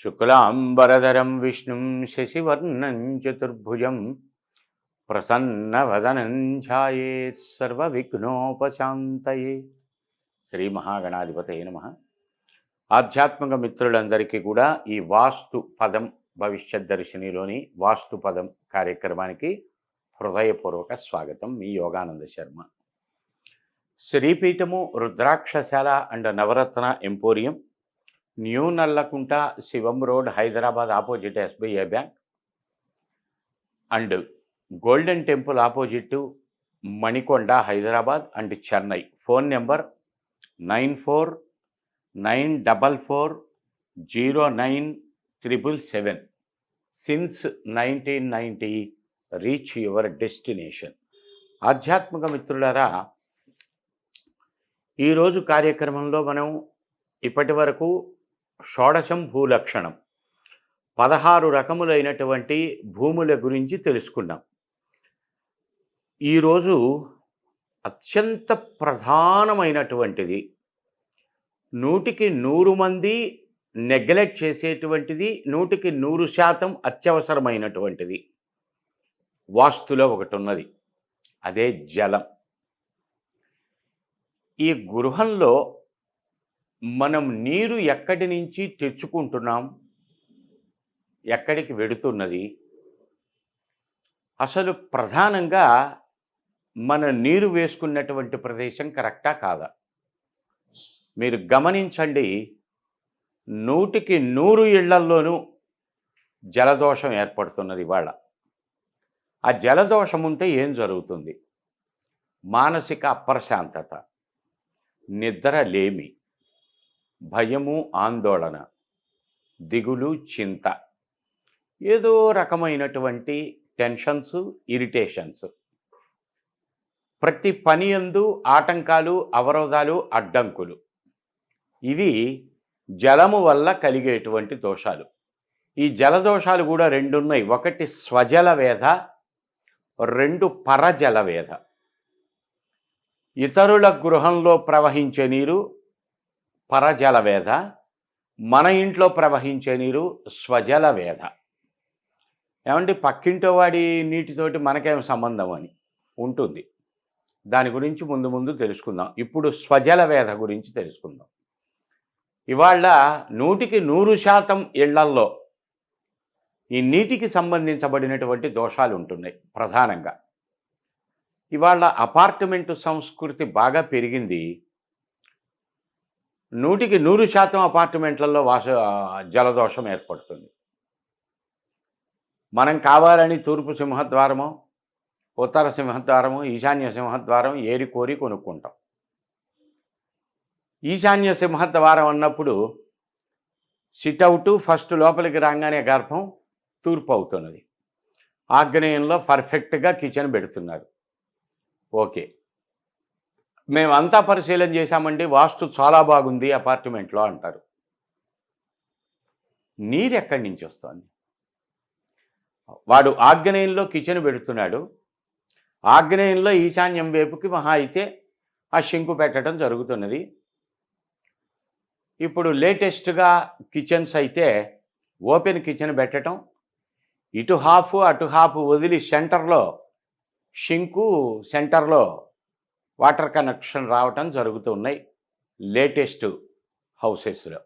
శుక్లాంబరధరం విష్ణుం శశివర్ణం చతుర్భుజం ప్రసన్నవదనం ధ్యాయేత్ సర్వవిఘ్నోపశాంతయే. శ్రీ మహాగణాధిపతయే నమః. ఆధ్యాత్మిక మిత్రులందరికీ కూడా ఈ వాస్తు పదం భవిష్యత్ దర్శినిలోని వాస్తు పదం కార్యక్రమానికి హృదయపూర్వక స్వాగతం. మీ యోగానంద శర్మ. శ్రీపీఠము, Rudrakshashala and Navaratna emporium, new Nallakunta, Shivam road, Hyderabad, opposite SBI bank, and golden temple opposite, Manikonda, Hyderabad and Chennai. Phone number 9494040977. Since 1990 reach your destination. ఆధ్యాత్మిక మిత్రులారా, ఈరోజు కార్యక్రమంలో మనం ఇప్పటి వరకు షోడశం భూలక్షణం 16 రకములైనటువంటి భూముల గురించి తెలుసుకున్నాం. ఈరోజు అత్యంత ప్రధానమైనటువంటిది, 100కి 100 మంది నెగ్లెక్ట్ చేసేటువంటిది, 100కి 100% అత్యవసరమైనటువంటిది వాస్తులో ఒకటి ఉన్నది. అదే జలం. ఈ గృహంలో మనం నీరు ఎక్కడి నుంచి తెచ్చుకుంటున్నాం, ఎక్కడికి వెడుతున్నది, అసలు ప్రధానంగా మన నీరు వేసుకున్నటువంటి ప్రదేశం కరెక్టా కాదా? మీరు గమనించండి, 100కి 100 ఇళ్లల్లోనూ జలదోషం ఏర్పడుతున్నది ఇవాళ. ఆ జలదోషం ఉంటే ఏం జరుగుతుంది? మానసిక అప్రశాంతత, నిద్ర లేమి, భయము, ఆందోళన, దిగులు, చింత, ఏదో రకమైనటువంటి టెన్షన్స్, ఇరిటేషన్స్, ప్రతి పని యందు ఆటంకాలు, అవరోధాలు, అడ్డంకులు. ఇవి జలము వల్ల కలిగేటువంటి దోషాలు. ఈ జలదోషాలు కూడా 2 ఉన్నాయి. ఒకటి స్వజల వేధ, 2 పరజల వేధ. ఇతరుల గృహంలో ప్రవహించే నీరు పరజల వేధ, మన ఇంట్లో ప్రవహించే నీరు స్వజల వేధ. ఏమంటే పక్కింటో వాడి నీటితోటి మనకేం సంబంధం అని ఉంటుంది. దాని గురించి ముందు తెలుసుకుందాం. ఇప్పుడు స్వజల వేధ గురించి తెలుసుకుందాం. ఇవాళ 100కి 100% ఇళ్లల్లో ఈ నీటికి సంబంధించబడినటువంటి దోషాలు ఉంటున్నాయి. ప్రధానంగా ఇవాళ అపార్ట్మెంటు సంస్కృతి బాగా పెరిగింది. 100కి 100% అపార్ట్మెంట్లలో జలదోషం ఏర్పడుతుంది. మనం కావాలని తూర్పు సింహద్వారమో, ఉత్తర సింహద్వారము, ఈశాన్య సింహద్వారం ఏరి కోరి కొనుక్కుంటాం. ఈశాన్య సింహద్వారం అన్నప్పుడు సిట్అవుట్ ఫస్ట్ లోపలికి రాగానే గర్భం తూర్పు అవుతున్నది. ఆగ్నేయంలో పర్ఫెక్ట్గా కిచెన్ పెడుతున్నారు. ఓకే, మేమంతా పరిశీలన చేశామండి, వాస్తు చాలా బాగుంది అపార్ట్మెంట్లో అంటారు. నీరు ఎక్కడి నుంచి వస్తుంది? వాడు ఆగ్నేయంలో కిచెన్ పెడుతున్నాడు, ఆగ్నేయంలో ఈశాన్యం వైపుకి మహా అయితే ఆ షింకు పెట్టడం జరుగుతున్నది. ఇప్పుడు లేటెస్ట్గా కిచెన్స్ అయితే ఓపెన్ కిచెన్ పెట్టడం, ఇటు హాఫ్ అటు హాఫ్ వదిలి సెంటర్లో షింకు, సెంటర్లో వాటర్ కనెక్షన్ రావటం జరుగుతున్నాయి లేటెస్ట్ హౌసెస్లో.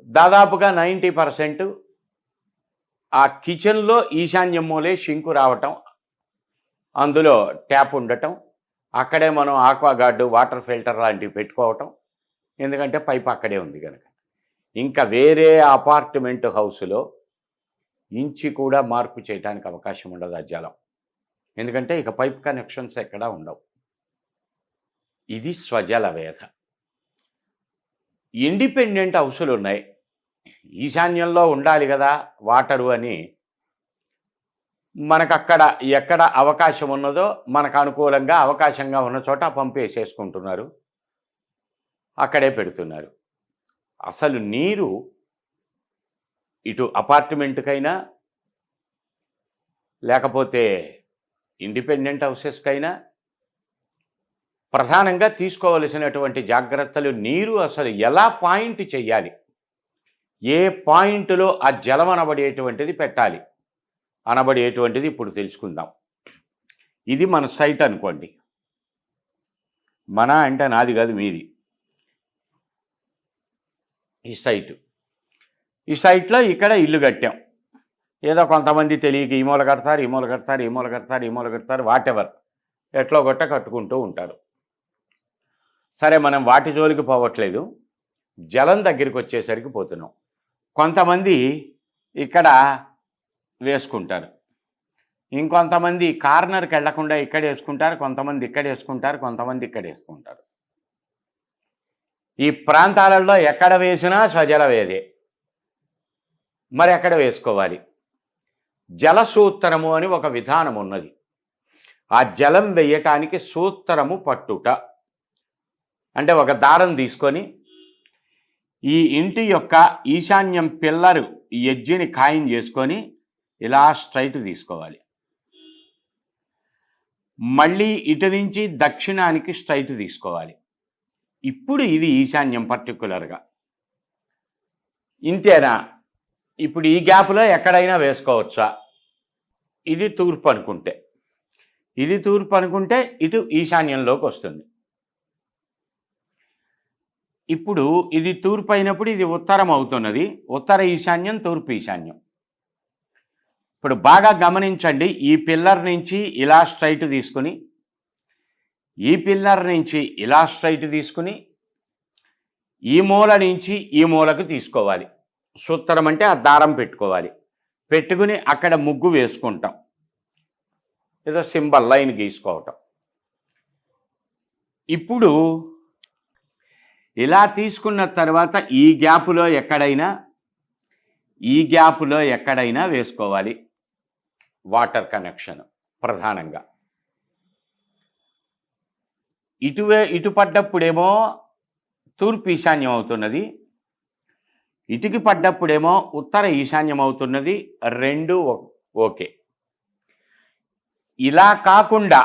దాదాపుగా 90% ఆ కిచెన్లో ఈశాన్యం మూలే షింకు రావటం, అందులో ట్యాప్ ఉండటం, అక్కడే మనం ఆక్వాగార్డు, వాటర్ ఫిల్టర్ లాంటివి పెట్టుకోవటం. ఎందుకంటే పైప్ అక్కడే ఉంది కనుక. ఇంకా వేరే అపార్ట్మెంట్ హౌస్లో ఇంచి కూడా మార్పు చేయడానికి అవకాశం ఉండదు ఆ జలం. ఎందుకంటే ఇక పైప్ కనెక్షన్స్ ఎక్కడా ఉండవు. ఇది స్వజల వేధ. ఇండిపెండెంట్ హౌసులు ఉన్నాయి, ఈశాన్యంలో ఉండాలి కదా వాటరు అని, మనకక్కడ ఎక్కడ అవకాశం ఉన్నదో మనకు అనుకూలంగా అవకాశంగా ఉన్న చోట పంపు వేసేసుకుంటున్నారు, అక్కడే పెడుతున్నారు. అసలు నీరు ఇటు అపార్ట్మెంట్కైనా లేకపోతే ఇండిపెండెంట్ హౌసెస్కైనా ప్రధానంగా తీసుకోవలసినటువంటి జాగ్రత్తలు, నీరు అసలు ఎలా పాయింట్ చేయాలి, ఏ పాయింట్లో ఆ జలం అనబడేటువంటిది పెట్టాలి అనబడేటువంటిది ఇప్పుడు తెలుసుకుందాం. ఇది మన సైట్ అనుకోండి. మన అంటే నాది కాదు, మీది. ఈ సైట్లో ఇక్కడ ఇల్లు కట్టాం. ఏదో కొంతమంది తెలియక ఈ మూల కడతారు, ఈ మూల కడతారు, ఈ మూల కడతారు, ఈ మూల కడతారు, వాటెవర్ ఎట్లో గొట్ట కట్టుకుంటూ ఉంటారు. సరే, మనం వాటి జోలికి పోవట్లేదు. జలం దగ్గరికి వచ్చేసరికి పోతున్నాం. కొంతమంది ఇక్కడ వేసుకుంటారు, ఇంకొంతమంది కార్నర్కి వెళ్లకుండా ఇక్కడ వేసుకుంటారు, కొంతమంది ఇక్కడ వేసుకుంటారు, కొంతమంది ఇక్కడ వేసుకుంటారు. ఈ ప్రాంతాలలో ఎక్కడ వేసినా సజల వేదే. మరి ఎక్కడ వేసుకోవాలి? జలసూత్రము అని ఒక విధానం ఉన్నది. ఆ జలం వేయటానికి సూత్రము పట్టుట అంటే ఒక దారం తీసుకొని ఈ ఇంటి యొక్క ఈశాన్యం పిల్లరు ఎడ్జిని ఖాయం చేసుకొని ఇలా స్ట్రైట్ తీసుకోవాలి. మళ్ళీ ఇటు నుంచి దక్షిణానికి స్ట్రైట్ తీసుకోవాలి. ఇప్పుడు ఇది ఈశాన్యం పర్టికులర్గా. ఇంతేనా? ఇప్పుడు ఈ గ్యాప్లో ఎక్కడైనా వేసుకోవచ్చా? ఇది తూర్పు అనుకుంటే, ఇటు ఈశాన్యంలోకి వస్తుంది. ఇప్పుడు ఇది తూర్పు అయినప్పుడు ఇది ఉత్తరం అవుతున్నది. ఉత్తర ఈశాన్యం, తూర్పు ఈశాన్యం. ఇప్పుడు బాగా గమనించండి. ఈ పిల్లర్ నుంచి ఇలా స్ట్రైట్ తీసుకుని, ఈ పిల్లర్ నుంచి ఇలా స్ట్రైట్ తీసుకుని, ఈ మూల నుంచి ఈ మూలకు తీసుకోవాలి. సూత్రం అంటే ఆ దారం పెట్టుకోవాలి. పెట్టుకుని అక్కడ ముగ్గు వేసుకుంటాం, ఏదో సింబల్ లైన్ గీసుకోవటం. ఇప్పుడు ఇలా తీసుకున్న తర్వాత ఈ గ్యాపులో ఎక్కడైనా వేసుకోవాలి వాటర్ కనెక్షన్. ప్రధానంగా ఇటు పడ్డప్పుడేమో తూర్పు ఈశాన్యం అవుతున్నది, ఇటుకి పడ్డప్పుడేమో ఉత్తర ఈశాన్యం అవుతున్నది. రెండు ఓకే. ఇలా కాకుండా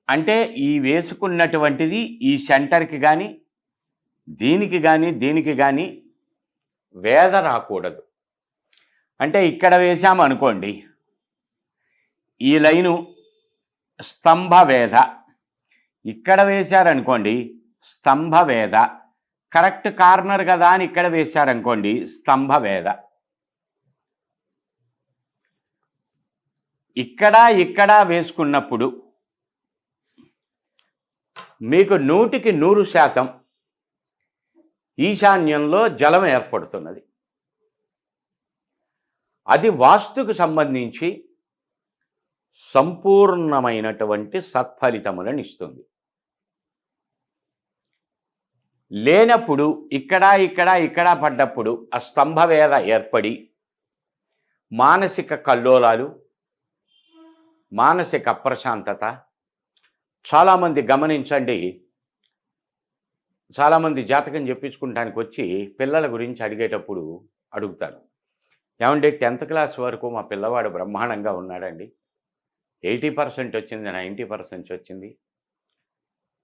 అంటే ఈ వేసుకున్నటువంటిది ఈ సెంటర్కి కానీ దీనికి కానీ వేద రాకూడదు. అంటే ఇక్కడ వేసామనుకోండి, ఈ లైను స్తంభవేద, ఇక్కడ వేశారనుకోండి స్తంభవేద. కరెక్ట్ కార్నర్ కదా అని ఇక్కడ వేశారనుకోండి స్తంభవేద. ఇక్కడ వేసుకున్నప్పుడు మీకు 100% ఈశాన్యంలో జలం ఏర్పడుతున్నది. అది వాస్తుకు సంబంధించి సంపూర్ణమైనటువంటి సత్ఫలితములను ఇస్తుంది. లేనప్పుడు ఇక్కడ పడ్డప్పుడు ఆ స్తంభవేద ఏర్పడి మానసిక కల్లోలాలు, మానసిక అప్రశాంతత. చాలామంది గమనించండి, చాలామంది జాతకం చెప్పించుకుంటానికి వచ్చి పిల్లల గురించి అడిగేటప్పుడు అడుగుతారు, ఏమంటే 10th క్లాస్ వరకు మా పిల్లవాడు బ్రహ్మాండంగా ఉన్నాడండి, 80% వచ్చింది, 90% వచ్చింది.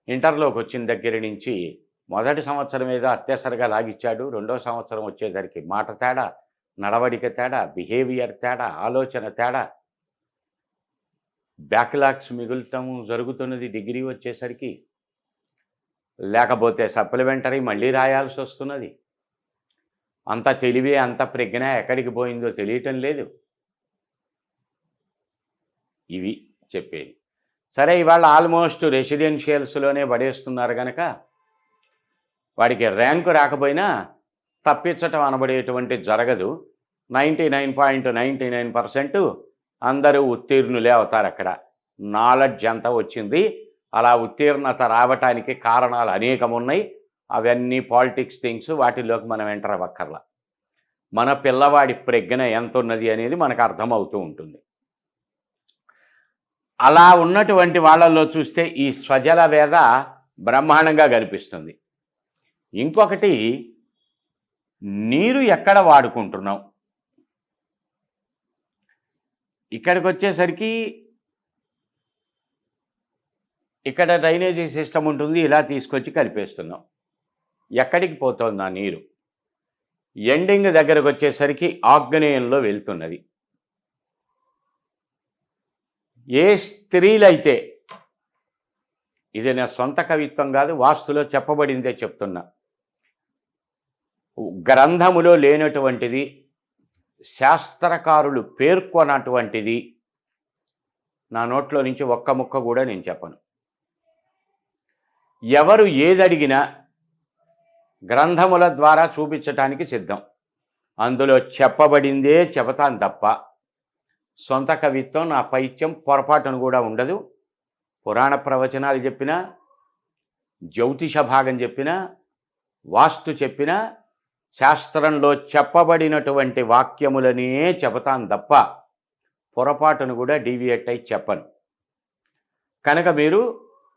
ఇంటర్లోకి వచ్చిన దగ్గర నుంచి మొదటి సంవత్సరం ఏదో అత్యవసరగా లాగిచ్చాడు, 2వ సంవత్సరం వచ్చేసరికి మాట తేడా, నడవడిక తేడా, బిహేవియర్ తేడా, ఆలోచన తేడా, బ్యాక్లాగ్స్ మిగులుతాము జరుగుతున్నది డిగ్రీ వచ్చేసరికి. లేకపోతే సప్లిమెంటరీ మళ్ళీ రాయాల్సి వస్తున్నది. అంత తెలివే అంత ప్రజ్ఞ ఎక్కడికి పోయిందో తెలియటం లేదు. ఇవి చెప్పేది. సరే, ఇవాళ ఆల్మోస్ట్ రెసిడెన్షియల్స్లోనే పడేస్తున్నారు కనుక వాడికి ర్యాంకు రాకపోయినా తప్పించటం అనబడేటువంటి జరగదు. 99.99% అందరూ ఉత్తీర్ణులే అవుతారు. అక్కడ నాలెడ్జ్ ఎంత వచ్చింది, అలా ఉత్తీర్ణత రావటానికి కారణాలు అనేకం ఉన్నాయి. అవన్నీ పాలిటిక్స్ థింగ్స్, వాటిల్లోకి మనం ఎంటర్ అవ్వక్కర్లా. మన పిల్లవాడి ప్రజ్ఞ ఎంత ఉన్నది అనేది మనకు అర్థమవుతూ ఉంటుంది. అలా ఉన్నటువంటి వాళ్ళల్లో చూస్తే ఈ స్వజల వేద బ్రహ్మాండంగా కనిపిస్తుంది. ఇంకొకటి, నీరు ఎక్కడ వాడుకుంటున్నాం. ఇక్కడికి వచ్చేసరికి ఇక్కడ డ్రైనేజీ సిస్టమ్ ఉంటుంది, ఇలా తీసుకొచ్చి కలిపేస్తున్నాం. ఎక్కడికి పోతుంది ఆ నీరు? ఎండింగ్ దగ్గరకు వచ్చేసరికి ఆగ్నేయంలో వెళ్తున్నది. ఏ స్త్రీలైతే, ఇది నా సొంత కవిత్వం కాదు, వాస్తులో చెప్పబడిందే చెప్తున్నా, గ్రంథములో లేనటువంటిది, శాస్త్రకారులు పేర్కొన్నటువంటిది నా నోట్లో నుంచి ఒక్క ముక్క కూడా నేను చెప్పను. ఎవరు ఏదడిగినా గ్రంథముల ద్వారా చూపించటానికి సిద్ధం. అందులో చెప్పబడిందే చెబుతాను తప్ప సొంత కవిత్వం, నా పైత్యం పొరపాటును కూడా ఉండదు. పురాణ ప్రవచనాలు చెప్పినా, జ్యోతిష భాగం చెప్పినా, వాస్తు చెప్పినా, శాస్త్రంలో చెప్పబడినటువంటి వాక్యములనే చెబుతాను తప్ప పొరపాటును కూడా డీవియేట్ అయి చెప్పను. కనుక మీరు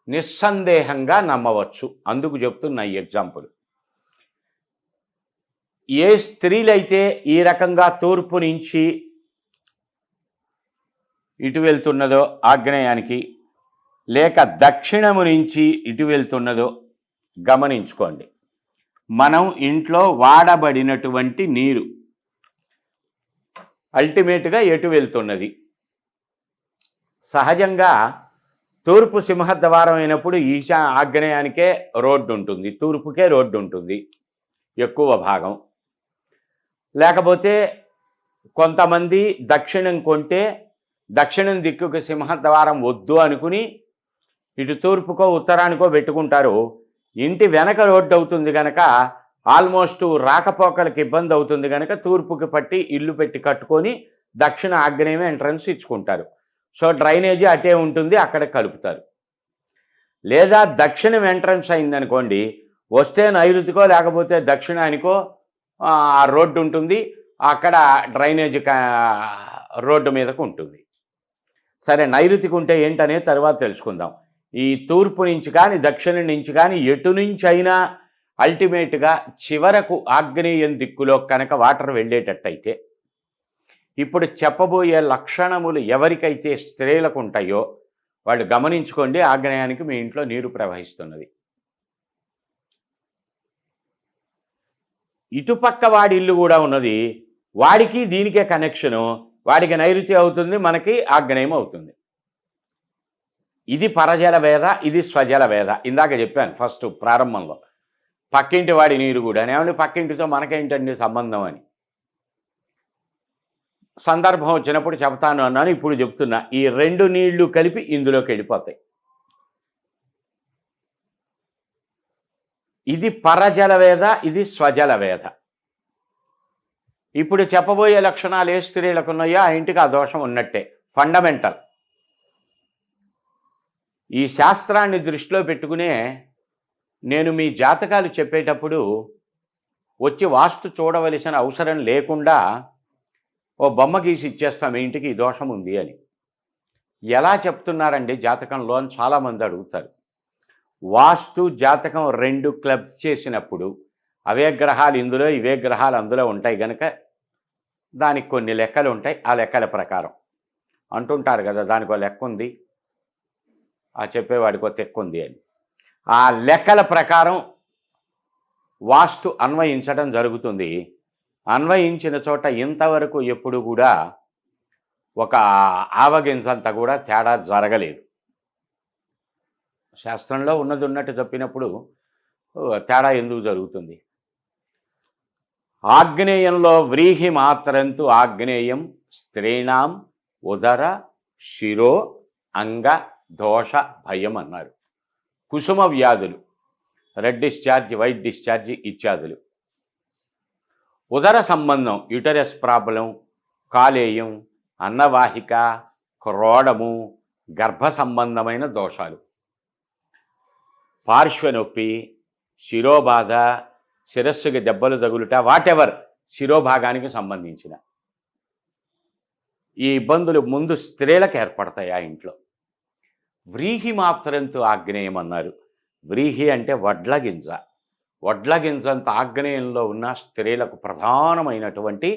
నిస్సందేహంగా నమ్మవచ్చు. అందుకు చెప్తున్న ఈ ఎగ్జాంపుల్. ఏ స్త్రీలైతే ఈ రకంగా తూర్పు నుంచి ఇటు వెళ్తున్నదో ఆగ్నేయానికి, లేక దక్షిణము నుంచి ఇటు వెళ్తున్నదో గమనించుకోండి. మనం ఇంట్లో వాడబడినటువంటి నీరు అల్టిమేట్గా ఎటు వెళ్తున్నది? సహజంగా తూర్పు సింహద్వారం అయినప్పుడు ఆగ్నేయానికే రోడ్డు ఉంటుంది, తూర్పుకే రోడ్డు ఉంటుంది ఎక్కువ భాగం. లేకపోతే కొంతమంది దక్షిణం కొంటే దక్షిణం దిక్కుకు సింహద్వారం వద్దు అనుకుని ఇటు తూర్పుకో ఉత్తరానికో పెట్టుకుంటారు. ఇంటి వెనక రోడ్డు అవుతుంది కనుక ఆల్మోస్ట్ రాకపోకలకు ఇబ్బంది అవుతుంది కనుక తూర్పుకి పట్టి ఇల్లు పెట్టి కట్టుకొని దక్షిణ ఆగ్నేయం ఎంట్రన్స్ ఇచ్చుకుంటారు. సో డ్రైనేజీ అటే ఉంటుంది, అక్కడ కలుపుతారు. లేదా దక్షిణం ఎంట్రన్స్ అయిందనుకోండి, వస్తే నైరుతికో లేకపోతే దక్షిణానికో ఆ రోడ్డు ఉంటుంది, అక్కడ డ్రైనేజీ రోడ్డు మీదకు ఉంటుంది. సరే, నైరుతికి ఉంటే ఏంటనే తర్వాత తెలుసుకుందాం. ఈ తూర్పు నుంచి కానీ దక్షిణం నుంచి కానీ ఎటు నుంచి అయినా అల్టిమేట్గా చివరకు ఆగ్నేయం దిక్కులో కనుక వాటర్ వెళ్ళేటట్టయితే, ఇప్పుడు చెప్పబోయే లక్షణములు ఎవరికైతే స్త్రీలకు ఉంటాయో వాళ్ళు గమనించుకోండి. ఆగ్నేయానికి మీ ఇంట్లో నీరు ప్రవహిస్తున్నది. ఇటుపక్క వాడి ఇల్లు కూడా ఉన్నది, వాడికి దీనికే కనెక్షను. వాడికి నైరుతి అవుతుంది, మనకి ఆగ్నేయం అవుతుంది. ఇది పరజల వేద, ఇది స్వజల వేద. ఇందాక చెప్పాను ఫస్ట్ ప్రారంభంలో, పక్కింటి వాడి నీరు కూడా ఏమంటే పక్కింటితో మనకేంటండి సంబంధం అని సందర్భం వచ్చినప్పుడు చెప్తాను అన్నాను, ఇప్పుడు చెప్తున్నా. ఈ రెండు నీళ్లు కలిపి ఇందులోకి వెళ్ళిపోతాయి. ఇది పరజల వేద, ఇది స్వజల వేద. ఇప్పుడు చెప్పబోయే లక్షణాలు ఏ స్త్రీలకు ఉన్నాయో ఆ ఇంటికి ఆ దోషం ఉన్నట్టే, ఫండమెంటల్. ఈ శాస్త్రాన్ని దృష్టిలో పెట్టుకునే నేను మీ జాతకాలు చెప్పేటప్పుడు వచ్చి వాస్తు చూడవలసిన అవసరం లేకుండా ఓ బొమ్మ గీసి ఇచ్చేస్తాం, మీ ఇంటికి ఈ దోషం ఉంది అని. ఎలా చెప్తున్నారండి జాతకంలో అని చాలామంది అడుగుతారు. వాస్తు జాతకం రెండు క్లబ్స్ చేసినప్పుడు అవే గ్రహాలు ఇందులో ఇవే గ్రహాలు అందులో ఉంటాయి కనుక దానికి కొన్ని లెక్కలు ఉంటాయి. ఆ లెక్కల ప్రకారం అంటుంటారు కదా, దానికో లెక్క ఉంది, ఆ చెప్పేవాడికో తెక్క ఉంది అని. ఆ లెక్కల ప్రకారం వాస్తు అన్వయించడం జరుగుతుంది. అన్వయించిన చోట ఇంతవరకు ఎప్పుడు కూడా ఒక ఆవగించంత కూడా తేడా జరగలేదు. శాస్త్రంలో ఉన్నది ఉన్నట్టు చెప్పినప్పుడు తేడా ఎందుకు జరుగుతుంది? ఆగ్నేయంలో వ్రీహి మాత్రంతు ఆగ్నేయం స్త్రీణాం ఉదర శిరో అంగ దోష భయం అన్నారు. కుసుమ వ్యాధులు, రెడ్ డిశ్చార్జ్, వైట్ డిశ్చార్జ్ ఇత్యాదులు. ఉదర సంబంధం, యూటరస్ ప్రాబ్లం, కాలేయం, అన్నవాహిక, క్రోడము, గర్భ సంబంధమైన దోషాలు, పార్శ్వనొప్పి, శిరోబాధ, శిరస్సుకి దెబ్బలు తగులుట, వాటెవర్ శిరోభాగానికి సంబంధించిన ఈ ఇబ్బందులు ముందు స్త్రీలకు ఏర్పడతాయి ఆ ఇంట్లో. వ్రీహి మాత్రంతో ఆగ్నేయం అన్నారు. వ్రీహి అంటే వడ్ల గింజ. వడ్ల గింజంత ఆగ్నేయంలో ఉన్న స్త్రీలకు ప్రధానమైనటువంటి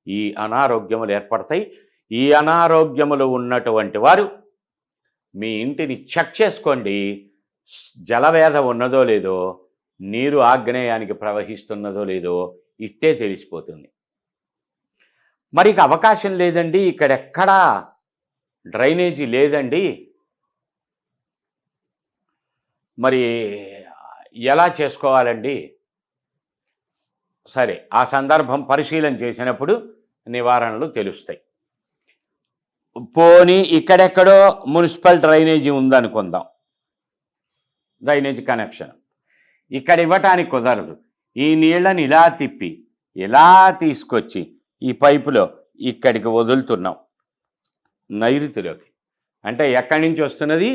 ఈ అనారోగ్యములు ఏర్పడతాయి. ఈ అనారోగ్యములు ఉన్నటువంటి వారు మీ ఇంటిని చెక్ చేసుకోండి. జలవేద ఉన్నదో లేదో, నీరు ఆగ్నేయానికి ప్రవహిస్తున్నదో లేదో, ఇట్టే తెలిసిపోతుంది. మరి ఇక అవకాశం లేదండి, ఇక్కడెక్కడా డ్రైనేజీ లేదండి, మరి ఎలా చేసుకోవాలండి? సరే, ఆ సందర్భం పరిశీలన చేసినప్పుడు నివారణలు తెలుస్తాయి. పోనీ ఇక్కడెక్కడో మున్సిపల్ డ్రైనేజీ ఉందనుకుందాం, డ్రైనేజీ కనెక్షన్ ఇక్కడ ఇవ్వటానికి కుదరదు. ఈ నీళ్ళని ఇలా తిప్పి ఇలా తీసుకొచ్చి ఈ పైపులో ఇక్కడికి వదులుతున్నాం, నైరుతిలోకి. అంటే ఎక్కడి నుంచి వస్తున్నది?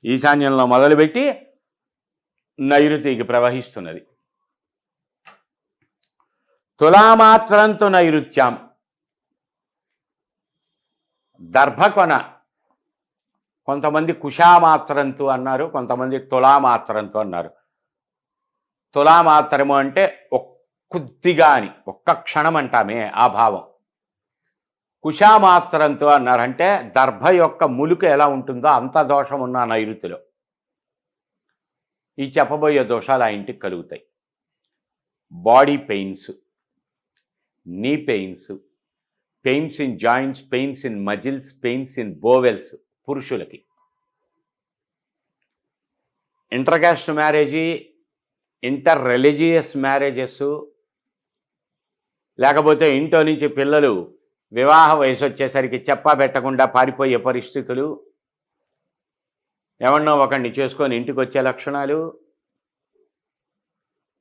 ఈశాన్యంలో మొదలుపెట్టి నైరుతికి ప్రవహిస్తున్నది. తులామాత్రంతో నైరుత్యం, దర్భకొన, కొంతమంది కుశామాత్రంతో అన్నారు, కొంతమంది తులామాత్రంతో అన్నారు. తులామాత్రము అంటే కొద్దిగా అని, ఒక్క క్షణం అంటామే ఆ భావం. కుశామాత్రంతో అన్నారంటే దర్భ యొక్క ములుక ఎలా ఉంటుందో అంత దోషం ఉన్న నైరుతిలో ఈ చెప్పబోయే దోషాలు ఆ ఇంటికి కలుగుతాయి. Body pains, knee pains, pains in joints, pains in muscles, pains in bowels పురుషులకి. Intercaste marriage, inter religious marriages, లేకపోతే ఇంట్లో నుంచి పిల్లలు వివాహ వయసు వచ్చేసరికి చెప్పా పెట్టకుండా పారిపోయే పరిస్థితులు, ఎవరినో ఒకరిని చేసుకొని ఇంటికి వచ్చే లక్షణాలు,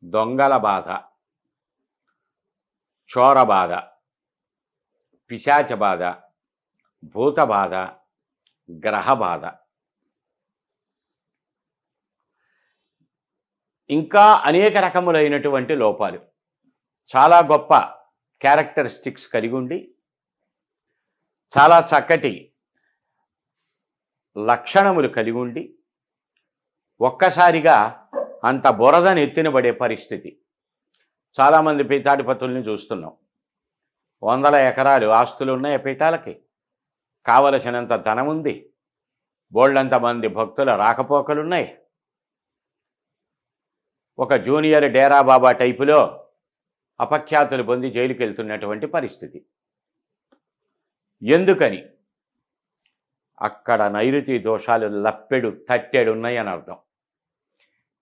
దొంగల బాధ, చోర బాధ, పిశాచ బాధ, భూత బాధ, గ్రహ బాధ, ఇంకా అనేక రకములైనటువంటి లోపాలు, చాలా గొప్ప క్యారెక్టరిస్టిక్స్ కలిగి ఉండి చాలా చక్కటి లక్షణములు కలిగి ఉండి ఒక్కసారిగా అంత బురదను ఎత్తినబడే పరిస్థితి. చాలామంది పీఠాధిపతుల్ని చూస్తున్నాం, 100 ఎకరాలు ఆస్తులు ఉన్నాయి పీఠాలకి, కావలసినంత ధనం ఉంది, బోల్డంత మంది భక్తుల రాకపోకలున్నాయి. ఒక జూనియర్ డేరా బాబా టైపులో అపఖ్యాతులు పొంది జైలుకి వెళ్తున్నటువంటి పరిస్థితి. ఎందుకని? అక్కడ నైరుతి దోషాలు లప్పెడు తట్టెడు ఉన్నాయని అర్థం.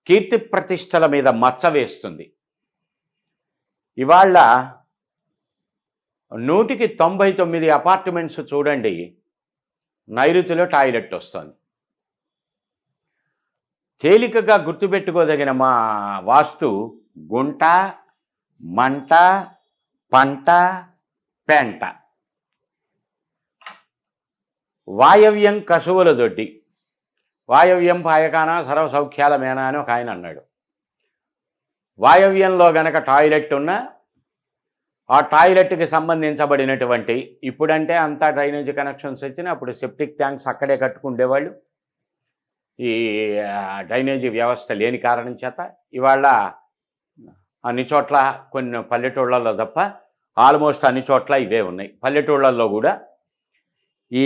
కీర్తి ప్రతిష్టల మీద మచ్చ వేస్తుంది. ఇవాళ 100కి 99 అపార్ట్మెంట్స్ చూడండి, నైరుతిలో టాయిలెట్ వస్తుంది. తేలికగా గుర్తుపెట్టుకోదగిన మా వాస్తు గుంట, మంట, పంట, పెంట. వాయవ్యం కసువుల దొడ్డి, వాయవ్యం పాయకాన సర్వ సౌఖ్యాల మేనా అని ఒక ఆయన అన్నాడు. వాయవ్యంలో గనక టాయిలెట్ ఉన్న ఆ టాయిలెట్కి సంబంధించబడినటువంటి, ఇప్పుడంటే అంతా డ్రైనేజ్ కనెక్షన్స్ వచ్చినా, అప్పుడు సెప్టిక్ ట్యాంక్స్ అక్కడే కట్టుకుండేవాళ్ళు. ఈ డ్రైనేజీ వ్యవస్థ లేని కారణం చేత ఇవాళ అన్ని చోట్ల, కొన్ని పల్లెటూళ్ళల్లో తప్ప ఆల్మోస్ట్ అన్ని చోట్ల ఇవే ఉన్నాయి. పల్లెటూళ్ళల్లో కూడా ఈ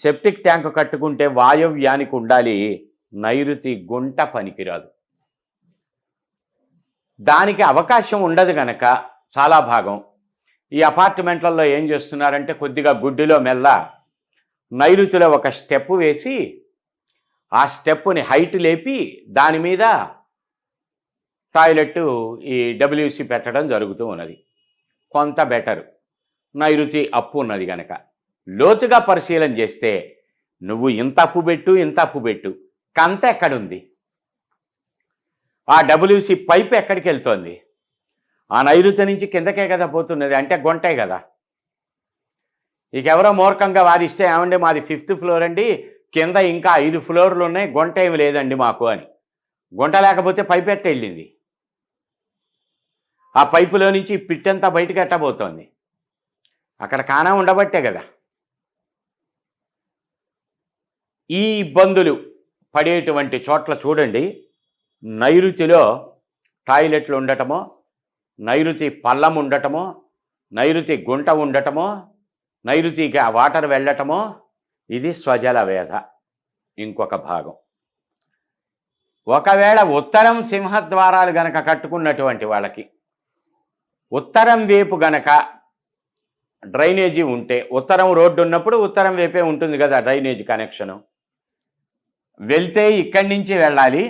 సెప్టిక్ ట్యాంక్ కట్టుకుంటే వాయవ్యానికి ఉండాలి, నైరుతి గుంట పనికిరాదు. దానికి అవకాశం ఉండదు కనుక చాలా భాగం ఈ అపార్ట్మెంట్లలో ఏం చేస్తున్నారంటే, కొద్దిగా గుడ్డిలో మెల్ల నైరుతిలో ఒక స్టెప్ వేసి ఆ స్టెప్పుని హైట్ లేపి దాని మీద టాయిలెట్ ఈ డబ్ల్యూసి పెట్టడం జరుగుతూ ఉన్నది. కొంత బెటరు, నైరుతి అప్పు ఉన్నది కనుక. లోతుగా పరిశీలన చేస్తే నువ్వు ఇంత అప్పు పెట్టు, ఇంత అప్పు పెట్టు, కంత ఎక్కడుంది? ఆ డబ్ల్యూసి పైప్ ఎక్కడికి వెళ్తోంది? ఆ నైరుతి నుంచి కిందకే కదా పోతున్నది, అంటే గుంటే కదా. ఇక ఎవరో మూర్ఖంగా వారిస్తే, ఏమండి మాది 5th ఫ్లోర్ అండి, కింద ఇంకా 5 ఫ్లోర్లు ఉన్నాయి, గుంట ఏమి లేదండి మాకు అని. గుంట లేకపోతే పైప్ ఎట్ట వెళ్ళింది? ఆ పైపులో నుంచి పిట్టంతా బయటకు ఎట్టబోతోంది? అక్కడ కానా ఉండబట్టే కదా. ఈ ఇబ్బందులు పడేటువంటి చోట్ల చూడండి, నైరుతిలో టాయిలెట్లు ఉండటమో, నైరుతి పల్లం ఉండటమో, నైరుతి గుంట ఉండటమో, నైరుతికి ఆ వాటర్ వెళ్ళటమో, ఇది స్వజల వేధ. ఇంకొక భాగం, ఒకవేళ ఉత్తరం సింహద్వారాలు గనక కట్టుకున్నటువంటి వాళ్ళకి, ఉత్తరం వైపు గనక డ్రైనేజీ ఉంటే, ఉత్తరం రోడ్డు ఉన్నప్పుడు ఉత్తరం వైపే ఉంటుంది కదా డ్రైనేజీ కనెక్షను, వెళ్తే ఇక్కడి నుంచి వెళ్ళాలి,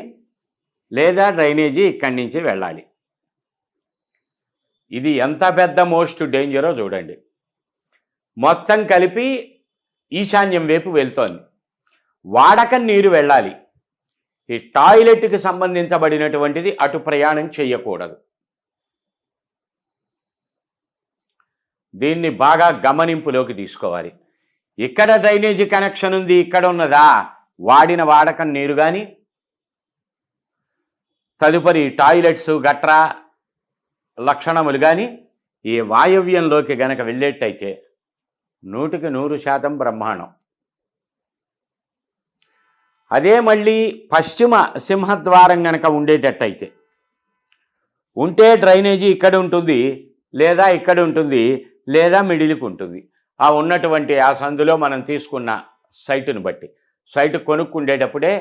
లేదా డ్రైనేజీ ఇక్కడి నుంచి వెళ్ళాలి. ఇది ఎంత పెద్ద మోస్ట్ డేంజరో చూడండి. మొత్తం కలిపి ఈశాన్యం వైపు వెళ్తోంది. వాడకం నీరు వెళ్ళాలి. ఈ టాయిలెట్కి సంబంధించబడినటువంటిది అటు ప్రయాణం చేయకూడదు. దీన్ని బాగా గమనింపులోకి తీసుకోవాలి. ఇక్కడ డ్రైనేజీ కనెక్షన్ ఉంది, ఇక్కడ ఉన్నదా, వాడిన వాడకం నీరు కానీ తదుపరి టాయిలెట్స్ గట్రా లక్షణములు కానీ ఈ వాయవ్యంలోకి గనక వెళ్ళేట్టయితే 100% బ్రహ్మాండం. అదే మళ్ళీ పశ్చిమ సింహద్వారం గనక ఉండేటట్టయితే, ఉంటే డ్రైనేజీ ఇక్కడ ఉంటుంది, లేదా ఇక్కడ ఉంటుంది, లేదా మిడిల్కి ఉంటుంది. ఆ ఉన్నటువంటి ఆ సందులో మనం తీసుకున్న సైటును బట్టి, సైటు కొనుక్కుండేటప్పుడే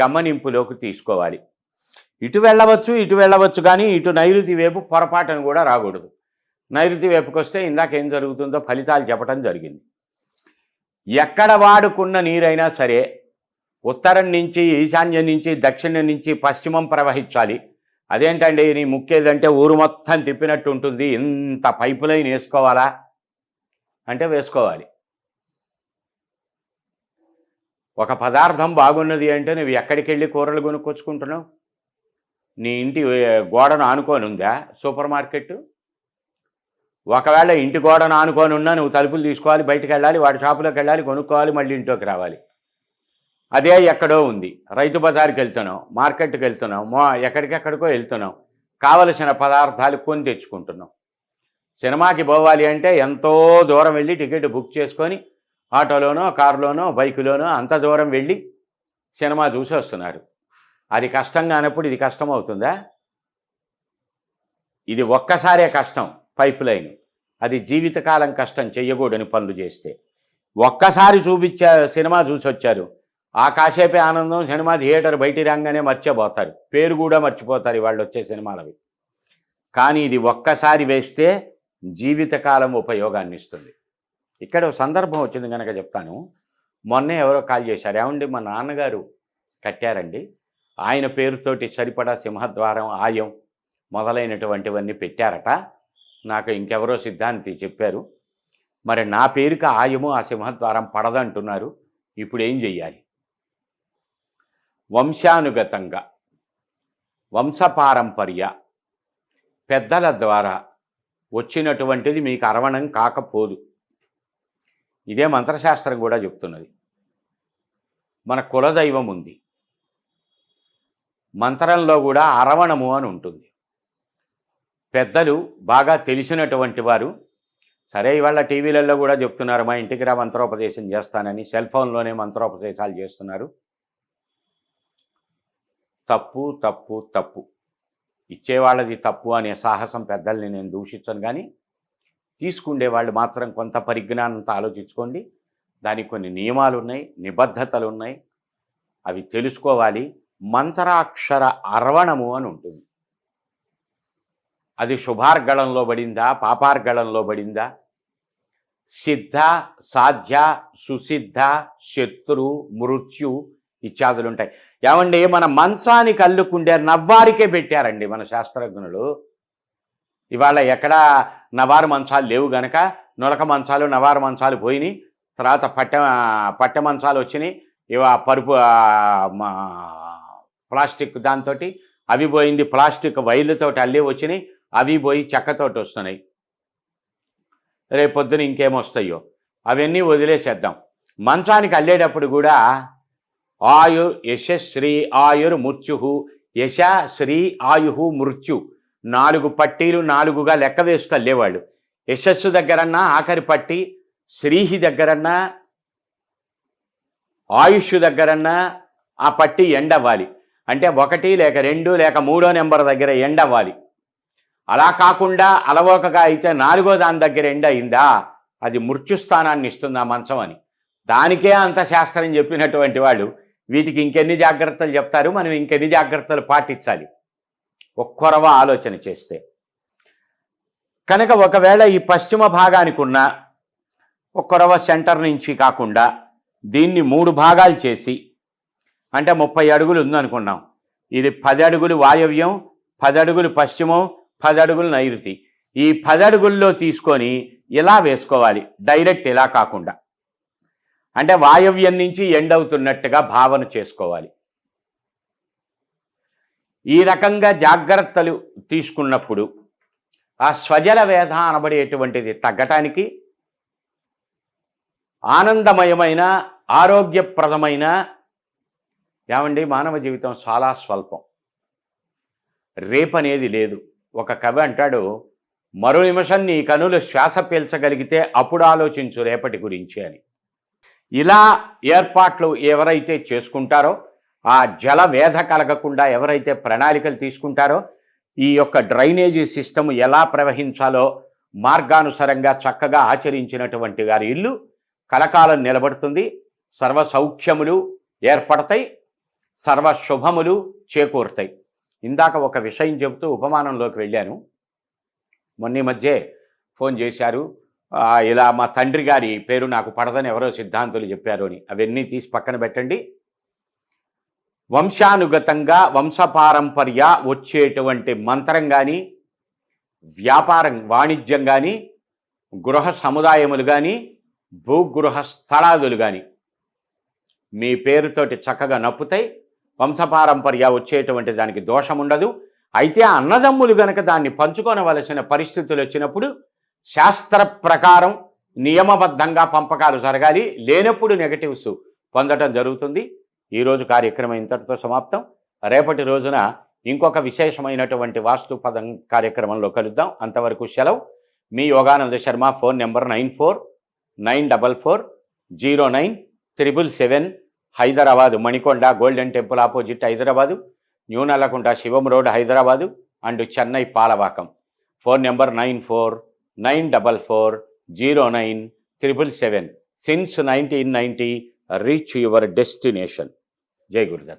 గమనింపులోకి తీసుకోవాలి. ఇటు వెళ్ళవచ్చు కానీ ఇటు నైరుతి వైపు పొరపాటును కూడా రాకూడదు. నైరుతి వైపుకి వస్తే ఇందాక ఏం జరుగుతుందో ఫలితాలు చెప్పడం జరిగింది. ఎక్కడ వాడుకున్న నీరైనా సరే ఉత్తరం నుంచి, ఈశాన్యం నుంచి, దక్షిణం నుంచి పశ్చిమం ప్రవహించాలి. అదేంటండి నీ ముక్కేదంటే ఊరు మొత్తం తిప్పినట్టు ఉంటుంది, ఇంత పైపు లైన్ వేసుకోవాలా అంటే వేసుకోవాలి. ఒక పదార్థం బాగున్నది అంటే నువ్వు ఎక్కడికి వెళ్ళి కూరలు కొనుక్కొచ్చుకుంటున్నావు? నీ ఇంటి గోడను ఆనుకొని ఉందా సూపర్ మార్కెట్? ఒకవేళ ఇంటి గోడను ఆనుకొని ఉన్నా నువ్వు తలుపులు తీసుకోవాలి, బయటకు వెళ్ళాలి, వాడి షాపులోకి వెళ్ళాలి, కొనుక్కోవాలి, మళ్ళీ ఇంట్లోకి రావాలి. అదే ఎక్కడో ఉంది, రైతు బజార్కి వెళ్తున్నావు, మార్కెట్కి వెళ్తున్నావు, ఎక్కడికెక్కడికో వెళ్తున్నావు, కావలసిన పదార్థాలు కొని తెచ్చుకుంటున్నావు. సినిమాకి పోవాలి అంటే ఎంతో దూరం వెళ్ళి టికెట్ బుక్ చేసుకొని ఆటోలోనో, కారులోనో, బైకులోనో అంత దూరం వెళ్ళి సినిమా చూసి వస్తున్నారు. అది కష్టం కానప్పుడు ఇది కష్టం అవుతుందా? ఇది ఒక్కసారే కష్టం పైప్ లైన్, అది జీవితకాలం కష్టం చెయ్యకూడని పనులు చేస్తే. ఒక్కసారి సినిమా చూసి వచ్చారు, ఆ కాసేపే ఆనందం, సినిమా థియేటర్ బయటికి రాగానే మర్చిపోతారు, పేరు కూడా మర్చిపోతారు వాళ్ళు వచ్చే సినిమాలవి. కానీ ఇది ఒక్కసారి వేస్తే జీవితకాలం ఉపయోగాన్ని ఇస్తుంది. ఇక్కడ సందర్భం వచ్చింది కనుక చెప్తాను. మొన్నే ఎవరో కాల్ చేశారు, ఏమండి మా నాన్నగారు కట్టారండి, ఆయన పేరుతోటి సరిపడా సింహద్వారం, ఆయం మొదలైనటువంటివన్నీ పెట్టారట, నాకు ఇంకెవరో సిద్ధాంతి చెప్పారు, మరి నా పేరుకి ఆయము ఆ సింహద్వారం పడదంటున్నారు, ఇప్పుడు ఏం చెయ్యాలి? వంశానుగతంగా వంశపారంపర్య పెద్దల ద్వారా వచ్చినటువంటిది మీకు అరవణం కాకపోదు. ఇదే మంత్రశాస్త్రం కూడా చెప్తున్నది. మన కులదైవం ఉంది, మంత్రంలో కూడా అరవణము అని ఉంటుంది. పెద్దలు బాగా తెలిసినటువంటి వారు, సరే ఇవాళ టీవీలలో కూడా చెప్తున్నారు, మా ఇంటికి రా మంత్రోపదేశం చేస్తానని, సెల్ ఫోన్లోనే మంత్రోపదేశాలు చేస్తున్నారు. తప్పు తప్పు తప్పు. ఇచ్చేవాళ్ళది తప్పు అనే సాహసం పెద్దల్ని నేను దూషించను, కానీ తీసుకుండే వాళ్ళు మాత్రం కొంత పరిజ్ఞానంతో ఆలోచించుకోండి. దానికి కొన్ని నియమాలు ఉన్నాయి, నిబద్ధతలు ఉన్నాయి, అవి తెలుసుకోవాలి. మంత్రాక్షర అర్వణము అని ఉంటుంది. అది శుభార్గళంలో పడిందా, పాపార్గళంలో పడిందా, సిద్ధ, సాధ్య, సుసిద్ధ, శత్రు, మృత్యు ఇత్యాదులు ఉంటాయి. ఏమండి మన మంచానికి అల్లుకుండే నవ్వారికే పెట్టారండి మన శాస్త్రజ్ఞులు. ఇవాళ ఎక్కడా నవారు మంచాలు లేవు గనక నులక మంచాలు, నవారు మంచాలు పోయినాయి. తర్వాత పట్టె మంచాలు వచ్చినాయి. ఇవా పరుపు ప్లాస్టిక్ దాంతో అవి పోయింది, ప్లాస్టిక్ వైర్లతో అల్లే వచ్చినాయి, అవి పోయి చెక్కతోటి వస్తున్నాయి. రేపొద్దున ఇంకేమొస్తాయో అవన్నీ వదిలేసేద్దాం. మంచానికి అల్లేటప్పుడు కూడా యశశ్రీ ఆయుర్ మృత్యు, యశ శ్రీ ఆయు మృత్యు 4 పట్టీలు 4గా లెక్క వేస్తూ అల్లేవాళ్ళు. యశస్సు దగ్గరన్నా ఆఖరి పట్టి, శ్రీహి దగ్గరన్నా, ఆయుష్ దగ్గరన్నా ఆ పట్టి ఎండవ్వాలి. అంటే 1 లేక 2 లేక 3 నెంబర్ దగ్గర ఎండవ్వాలి. అలా కాకుండా అలవోకగా అయితే 4వ దాని దగ్గర ఎండ అయిందా, అది మృత్యుస్థానాన్ని ఇస్తుంది ఆ మంచం అని. దానికే అంత శాస్త్రం చెప్పినటువంటి వాళ్ళు వీటికి ఇంకెన్ని జాగ్రత్తలు చెప్తారు, మనం ఇంకెన్ని జాగ్రత్తలు పాటించాలి ఒక్కొరవ ఆలోచన చేస్తే. కనుక ఒకవేళ ఈ పశ్చిమ భాగానికి ఉన్న కొరవ సెంటర్ నుంచి కాకుండా దీన్ని 3 భాగాలు చేసి, అంటే 30 అడుగులు ఉందనుకున్నాం. ఇది 10 అడుగులు వాయవ్యం, 10 అడుగులు పశ్చిమం, 10 అడుగులు నైరుతి. ఈ 10 అడుగుల్లో తీసుకొని ఇలా వేసుకోవాలి, డైరెక్ట్ ఇలా కాకుండా. అంటే వాయవ్యం నుంచి ఎండ్ అవుతున్నట్టుగా భావన చేసుకోవాలి. ఈ రకంగా జాగ్రత్తలు తీసుకున్నప్పుడు ఆ స్వజల వేధ అనబడేటువంటిది తగ్గటానికి, ఆనందమయమైన ఆరోగ్యప్రదమైన మానవ జీవితం చాలా స్వల్పం, రేపనేది లేదు. ఒక కవి అంటాడు, మరో నిమిషం నీ కనులు శ్వాస పీల్చగలిగితే అప్పుడు ఆలోచించు రేపటి గురించి అని. ఇలా ఏర్పాట్లు ఎవరైతే చేసుకుంటారో, ఆ జల వేధ కలగకుండా ఎవరైతే ప్రణాళికలు తీసుకుంటారో, ఈ యొక్క డ్రైనేజీ సిస్టమ్ ఎలా ప్రవహించాలో మార్గానుసారంగా చక్కగా ఆచరించినటువంటి వారి ఇల్లు కలకాలం నిలబడుతుంది. సర్వ సౌఖ్యములు ఏర్పడతాయి, సర్వ శుభములు చేకూరుతాయి. ఇందాక ఒక విషయం చెబుతూ ఉపమానంలోకి వెళ్ళాను. మొన్న మధ్య ఫోన్ చేశారు, ఇలా మా తండ్రి గారి పేరు నాకు పడదని ఎవరో సిద్ధాంతులు చెప్పారు అని. అవన్నీ తీసి పక్కన పెట్టండి. వంశానుగతంగా వంశపారంపర్య వచ్చేటువంటి మంత్రం కానీ, వ్యాపారం వాణిజ్యం కానీ, గృహ సముదాయములు కానీ, భూగృహ స్థలాదులు కానీ మీ పేరుతోటి చక్కగా నప్పుతాయి. వంశపారంపర్య వచ్చేటువంటి దానికి దోషం ఉండదు. అయితే అన్నదమ్ములు గనక దాన్ని పంచుకోనవలసిన పరిస్థితులు వచ్చినప్పుడు శాస్త్ర ప్రకారం నియమబద్ధంగా పంపకాలు జరగాలి. లేనప్పుడు నెగటివ్స్ పొందడం జరుగుతుంది. ఈరోజు కార్యక్రమం ఇంతటితో సమాప్తం. రేపటి రోజున ఇంకొక విశేషమైనటువంటి వాస్తు పదం కార్యక్రమంలో కలుద్దాం. అంతవరకు సెలవు. మీ Yogananda Sharma. Phone number 9494409777, Hyderabad, Manikonda golden temple opposite Hyderabad, new Nallakunta Shivam road Hyderabad and Chennai Palavakkam. Phone number 9494409777. Since 1990 reach your destination. జై గురుదత్.